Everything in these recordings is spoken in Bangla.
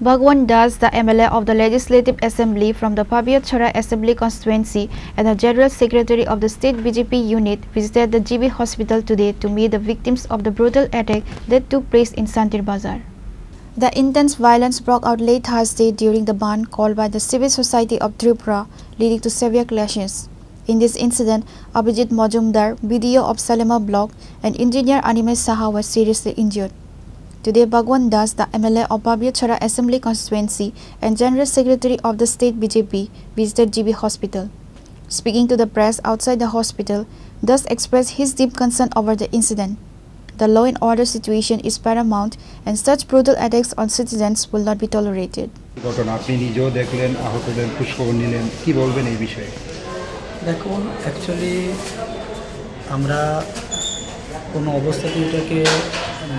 Bhagwan Das, the MLA of the Legislative Assembly from the Pabiachara Assembly constituency and the General Secretary of the State BJP unit, visited the GB hospital today to meet the victims of the brutal attack that took place in Santir Bazar. The intense violence broke out late Thursday during the ban called by the Civil Society of Tripura, leading to severe clashes. In this incident, Abhijit Majumdar, BDO of Salema block, and engineer Animesh Saha were seriously injured. Today, Bhagwan Das, the MLA of Pabiachara Assembly constituency and General Secretary of the State BJP, visited GB hospital. Speaking to the press outside the hospital, Das expressed his deep concern over the incident. The law and order situation is paramount and such brutal attacks on citizens will not be tolerated. Actually, আমরা কোনো অবস্থাতে এটাকে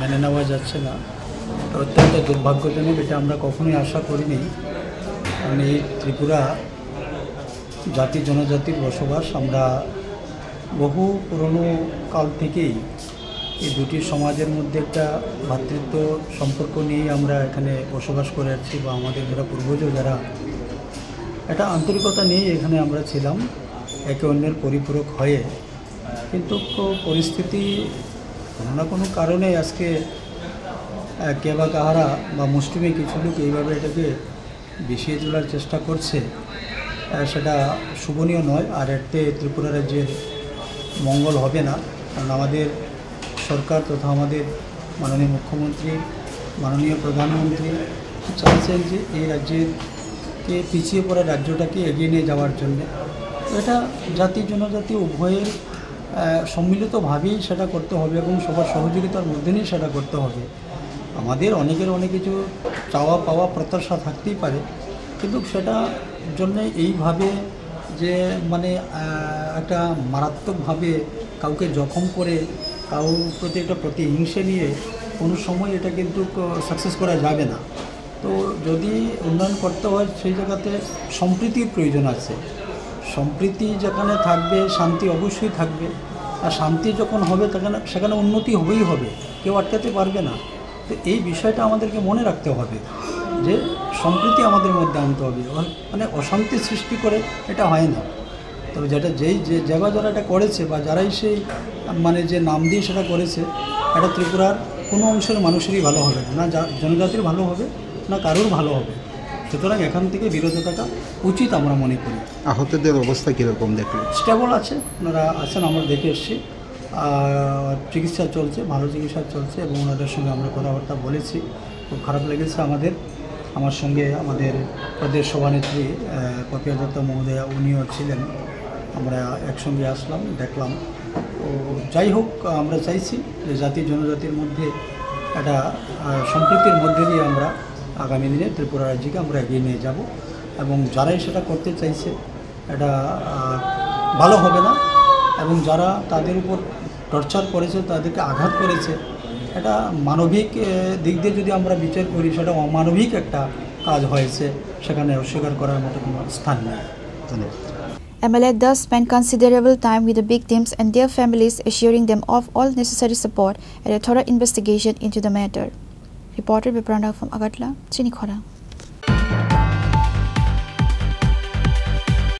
মেনে নেওয়া যাচ্ছে না। অত্যন্ত দুর্ভাগ্যজনক, এটা আমরা কখনোই আশা করিনি। কারণ এই ত্রিপুরা জাতি জনজাতির বসবাস, আমরা বহু পুরনো কাল থেকেই এই দুটি সমাজের মধ্যে একটা ভ্রাতৃত্ব সম্পর্ক নিয়ে আমরা এখানে বসবাস করে আসছি, বা আমাদের যারা পূর্বজ যারা একটা আন্তরিকতা নিয়ে এখানে আমরা ছিলাম, একে অন্যের পরিপূরক হয়ে। কিন্তু পরিস্থিতি কোনো না কোনো কারণে আজকে কে বা কাহারা বা মুসলিমে কিছু লোক এইভাবে এটাকে বিষিয়ে তোলার চেষ্টা করছে, সেটা শুভনীয় নয়। আর এতে ত্রিপুরা রাজ্যের মঙ্গল হবে না। কারণ আমাদের সরকার তথা আমাদের মাননীয় মুখ্যমন্ত্রী, মাননীয় প্রধানমন্ত্রী চাইছেন যে এই রাজ্যকে পিছিয়ে পড়া রাজ্যটাকে এগিয়ে নিয়ে যাওয়ার জন্য। এটা জাতি জনজাতি উভয়ের সম্মিলিতভাবেই সেটা করতে হবে এবং সবার সহযোগিতার মধ্যে নিয়ে সেটা করতে হবে। আমাদের অনেকের অনেক কিছু চাওয়া পাওয়া প্রত্যাশা থাকতেই পারে, কিন্তু সেটা জন্য এইভাবে যে মানে একটা মারাত্মকভাবে কাউকে জখম করে কারোর প্রতি একটা প্রতিহিংসে নিয়ে কোনো সময় এটা কিন্তু সাকসেস করা যাবে না। তো যদি উন্নয়ন করতে হয় সেই জায়গাতে সম্প্রীতির প্রয়োজন আছে। সম্প্রীতি যেখানে থাকবে শান্তি অবশ্যই থাকবে, আর শান্তি যখন হবে সেখানে উন্নতি হবেই হবে, কেউ আটকাতে পারবে না। তো এই বিষয়টা আমাদেরকে মনে রাখতে হবে যে সম্প্রীতি আমাদের মধ্যে আনতে হবে, মানে অশান্তি সৃষ্টি করে এটা হয় না। তবে যেটা যে যারা এটা করেছে বা যারাই সেই মানে যে নাম দিয়ে সেটা করেছে, এটা ত্রিপুরার কোনো অংশের মানুষেরই ভালো হবে না, জনজাতির ভালো হবে না, কারোর ভালো হবে। সুতরাং এখান থেকে বিরত থাকা উচিত আমরা মনে করি। আহতদের অবস্থা কীরকম দেখলেন? স্টেবল আছে, ওনারা আছেন, আমরা দেখে এসেছি। চিকিৎসা চলছে, ভালো চিকিৎসা চলছে এবং ওনাদের সঙ্গে আমরা কথাবার্তা বলেছি। খুব খারাপ লেগেছে আমার সঙ্গে আমাদের প্রদেশ সভানেত্রী পপিয়া দত্ত মহোদয়া, উনিও ছিলেন। আমরা একসঙ্গে আসলাম, দেখলাম। তো যাই হোক, আমরা চাইছি যে জাতি জনজাতির মধ্যে একটা সম্প্রীতির মধ্যে দিয়ে আমরা আগামী দিনে ত্রিপুরা রাজ্যকে আমরা এগিয়ে নিয়ে যাব, এবং যারাই সেটা করতে চাইছে এটা ভালো হবে না, এবং যারা তাদের উপর টর্চার করেছে, তাদেরকে আঘাত করেছে, এটা মানবিক দিক দিয়ে যদি আমরা বিচার করি সেটা অমানবিক একটা কাজ হয়েছে, সেখানে অস্বীকার করার মতো কোনো স্থান নেই। ধন্যবাদ। MLA thus spent considerable time with the victims and their families, assuring them of all necessary support and a thorough investigation into the matter. Reporter Bipranda from Agartala, Chinikhora.